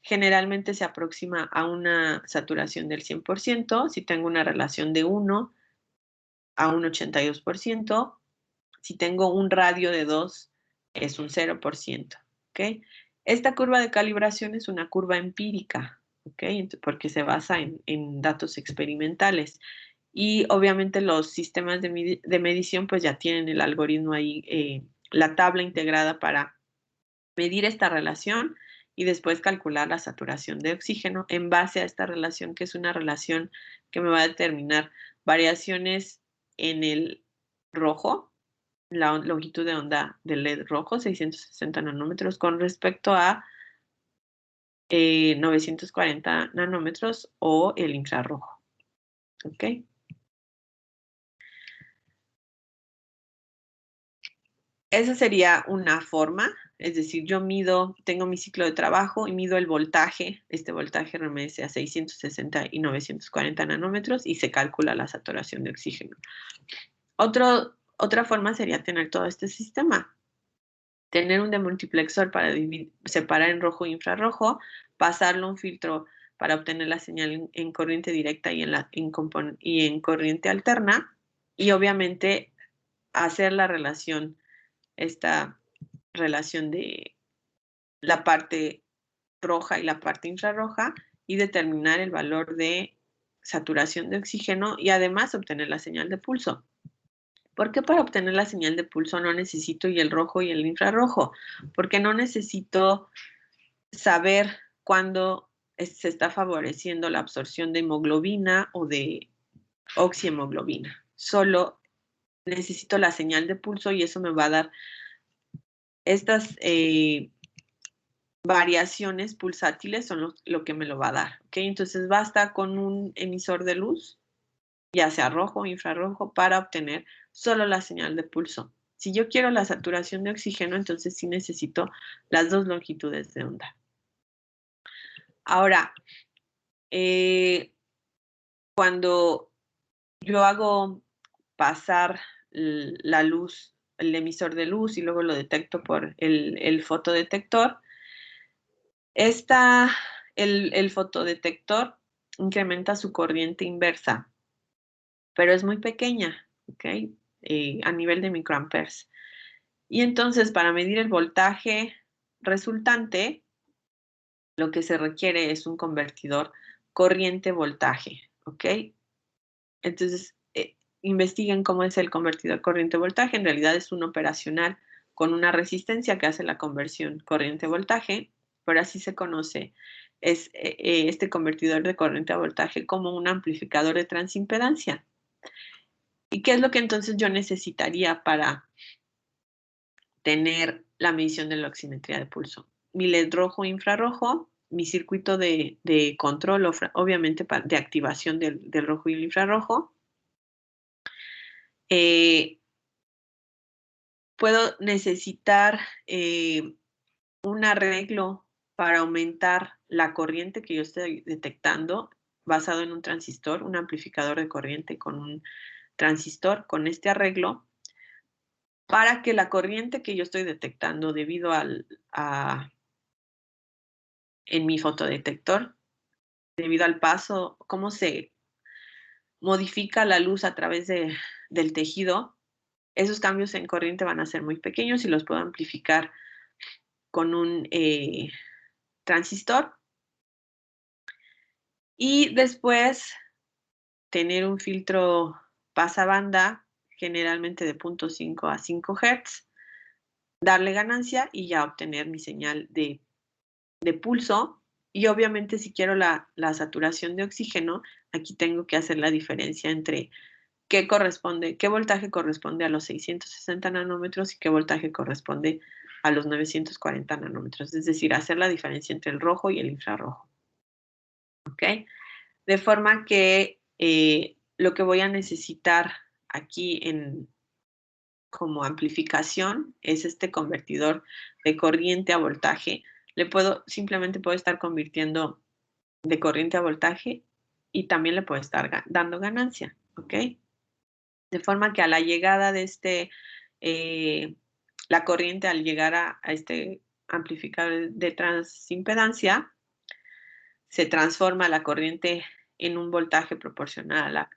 generalmente se aproxima a una saturación del 100%. Si tengo una relación de 1 a un 82%, si tengo un radio de 2, es un 0%. ¿Ok? Esta curva de calibración es una curva empírica, ¿ok? Porque se basa en datos experimentales. Y obviamente los sistemas de medición pues ya tienen el algoritmo ahí, la tabla integrada para medir esta relación y después calcular la saturación de oxígeno en base a esta relación, que es una relación que me va a determinar variaciones en el rojo, la longitud de onda del LED rojo, 660 nanómetros, con respecto a 940 nanómetros o el infrarrojo. ¿Ok? Esa sería una forma, es decir, yo tengo mi ciclo de trabajo y mido el voltaje, este voltaje RMS a 660 y 940 nanómetros y se calcula la saturación de oxígeno. Otra forma sería tener todo este sistema, tener un demultiplexor para separar en rojo e infrarrojo, pasarlo a un filtro para obtener la señal en corriente directa y en corriente alterna y obviamente hacer esta relación de la parte roja y la parte infrarroja y determinar el valor de saturación de oxígeno y además obtener la señal de pulso. ¿Por qué para obtener la señal de pulso no necesito y el rojo y el infrarrojo? Porque no necesito saber cuándo se está favoreciendo la absorción de hemoglobina o de oxihemoglobina. Solo necesito la señal de pulso y eso me va a dar estas variaciones pulsátiles son lo que me lo va a dar. ¿Okay? Entonces basta con un emisor de luz, ya sea rojo o infrarrojo, para obtener solo la señal de pulso. Si yo quiero la saturación de oxígeno, entonces sí necesito las dos longitudes de onda. Ahora, cuando yo hago pasar la luz, el emisor de luz y luego lo detecto por el fotodetector, el fotodetector incrementa su corriente inversa, pero es muy pequeña, ¿ok? A nivel de microamperes. Y entonces, para medir el voltaje resultante, lo que se requiere es un convertidor corriente-voltaje, ¿ok? Entonces, investiguen cómo es el convertidor corriente-voltaje. En realidad es un operacional con una resistencia que hace la conversión corriente-voltaje, pero así se conoce este convertidor de corriente a voltaje como un amplificador de transimpedancia. ¿Y qué es lo que entonces yo necesitaría para tener la medición de la oximetría de pulso? Mi LED rojo e infrarrojo, mi circuito de control, obviamente de activación del rojo y el infrarrojo. Puedo necesitar un arreglo para aumentar la corriente que yo estoy detectando basado en un transistor, un amplificador de corriente con un transistor, con este arreglo, para que la corriente que yo estoy detectando debido en mi fotodetector, debido al paso, cómo se modifica la luz a través del tejido, esos cambios en corriente van a ser muy pequeños y los puedo amplificar con un transistor. Y después tener un filtro pasabanda, generalmente de 0.5 a 5 Hz, darle ganancia y ya obtener mi señal de pulso. Y obviamente si quiero la saturación de oxígeno, aquí tengo que hacer la diferencia entre qué voltaje corresponde a los 660 nanómetros y qué voltaje corresponde a los 940 nanómetros. Es decir, hacer la diferencia entre el rojo y el infrarrojo. ¿Ok? De forma que lo que voy a necesitar aquí como amplificación es este convertidor de corriente a voltaje. Simplemente puedo estar convirtiendo de corriente a voltaje y también le puedo estar dando ganancia, ¿ok? De forma que a la llegada de la corriente al llegar a este amplificador de transimpedancia, se transforma la corriente en un voltaje proporcional.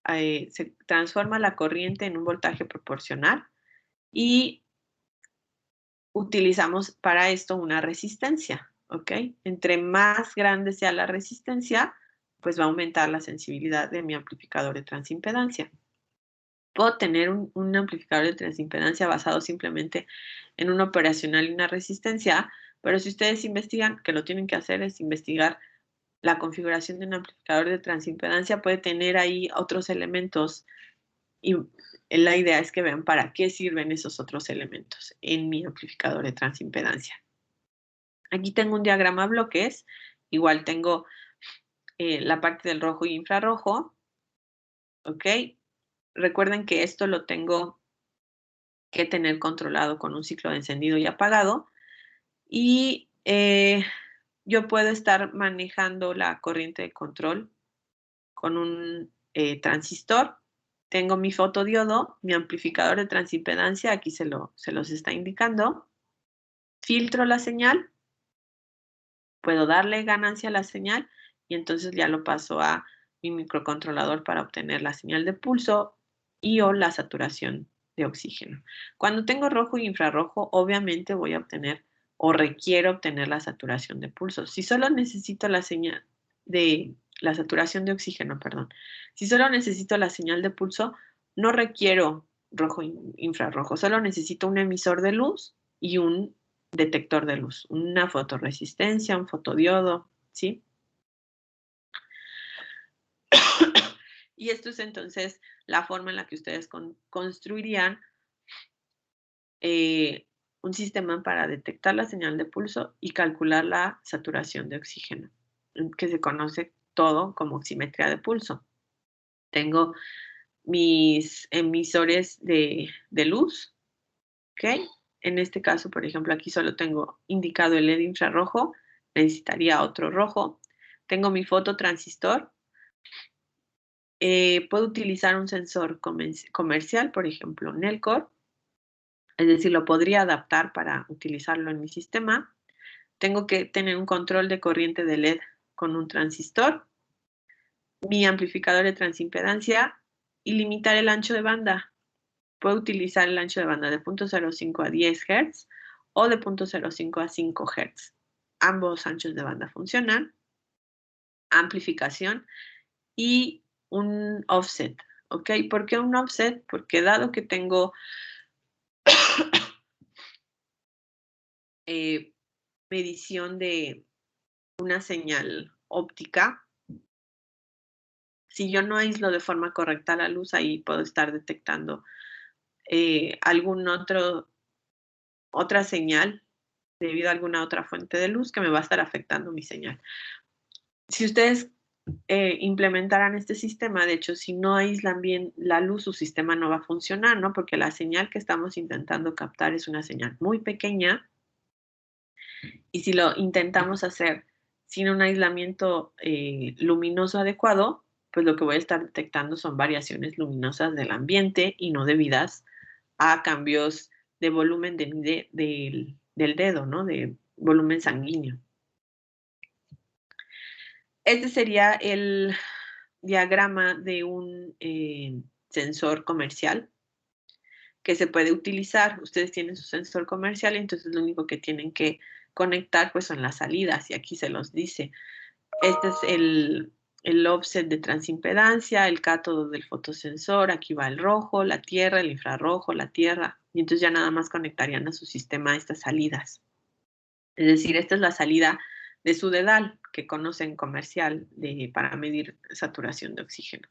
Se transforma la corriente en un voltaje proporcional y utilizamos para esto una resistencia, ¿ok? Entre más grande sea la resistencia, pues va a aumentar la sensibilidad de mi amplificador de transimpedancia. Puedo tener un amplificador de transimpedancia basado simplemente en un operacional y una resistencia, pero si ustedes investigan, que lo tienen que hacer es investigar la configuración de un amplificador de transimpedancia, puede tener ahí otros elementos y la idea es que vean para qué sirven esos otros elementos en mi amplificador de transimpedancia. Aquí tengo un diagrama a bloques, igual tengo la parte del rojo y infrarrojo, ¿ok? Recuerden que esto lo tengo que tener controlado con un ciclo de encendido y apagado y yo puedo estar manejando la corriente de control con un transistor. Tengo mi fotodiodo, mi amplificador de transimpedancia, aquí se los está indicando. Filtro la señal, puedo darle ganancia a la señal y entonces ya lo paso a mi microcontrolador para obtener la señal de pulso y o la saturación de oxígeno. Cuando tengo rojo y infrarrojo, obviamente voy a obtener o requiero obtener la saturación de pulso. Si solo necesito la señal de saturación de oxígeno, perdón. Si solo necesito la señal de pulso, no requiero rojo infrarrojo. Solo necesito un emisor de luz y un detector de luz, una fotorresistencia, un fotodiodo, ¿sí? Y esto es entonces la forma en la que ustedes construirían un sistema para detectar la señal de pulso y calcular la saturación de oxígeno, que se conoce todo como oximetría de pulso. Tengo mis emisores de luz, ¿ok? En este caso, por ejemplo, aquí solo tengo indicado el LED infrarrojo, necesitaría otro rojo. Tengo mi fototransistor. Puedo utilizar un sensor comercial, por ejemplo, Nelcor, es decir, lo podría adaptar para utilizarlo en mi sistema. Tengo que tener un control de corriente de LED con un transistor, mi amplificador de transimpedancia y limitar el ancho de banda. Puedo utilizar el ancho de banda de 0.05 a 10 Hz o de 0.05 a 5 Hz. Ambos anchos de banda funcionan. Amplificación y un offset, ¿ok? ¿Por qué un offset? Porque dado que tengo medición de una señal óptica, si yo no aíslo de forma correcta la luz, ahí puedo estar detectando algún otra señal debido a alguna otra fuente de luz que me va a estar afectando mi señal. Si ustedes implementaran este sistema, de hecho, si no aíslan bien la luz, su sistema no va a funcionar, ¿no? Porque la señal que estamos intentando captar es una señal muy pequeña y si lo intentamos hacer sin un aislamiento luminoso adecuado, pues lo que voy a estar detectando son variaciones luminosas del ambiente y no debidas a cambios de volumen del dedo, ¿no? De volumen sanguíneo. Este sería el diagrama de un sensor comercial que se puede utilizar. Ustedes tienen su sensor comercial y entonces lo único que tienen que conectar pues son las salidas y aquí se los dice. Este es el offset de transimpedancia, el cátodo del fotosensor, aquí va el rojo, la tierra, el infrarrojo, la tierra, y entonces ya nada más conectarían a su sistema estas salidas. Es decir, esta es la salida de su dedal, que conocen comercial para medir saturación de oxígeno.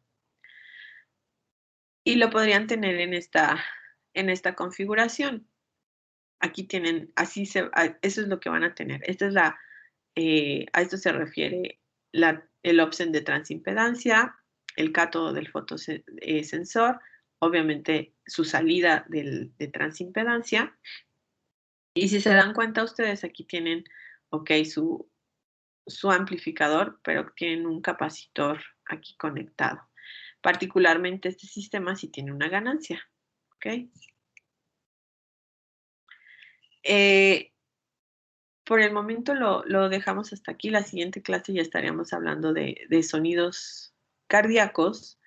Y lo podrían tener en esta configuración. Aquí tienen, eso es lo que van a tener. Esta es a esto se refiere el offset de transimpedancia, el cátodo del fotosensor, obviamente su salida de transimpedancia. Y si se dan cuenta ustedes, aquí tienen, ok, su amplificador, pero tienen un capacitor aquí conectado. Particularmente este sistema sí tiene una ganancia, ¿ok? Por el momento lo dejamos hasta aquí. La siguiente clase ya estaríamos hablando de sonidos cardíacos,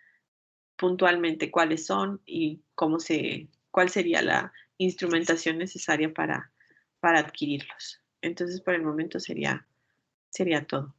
puntualmente cuáles son y cuál sería la instrumentación necesaria para adquirirlos. Entonces, por el momento sería todo.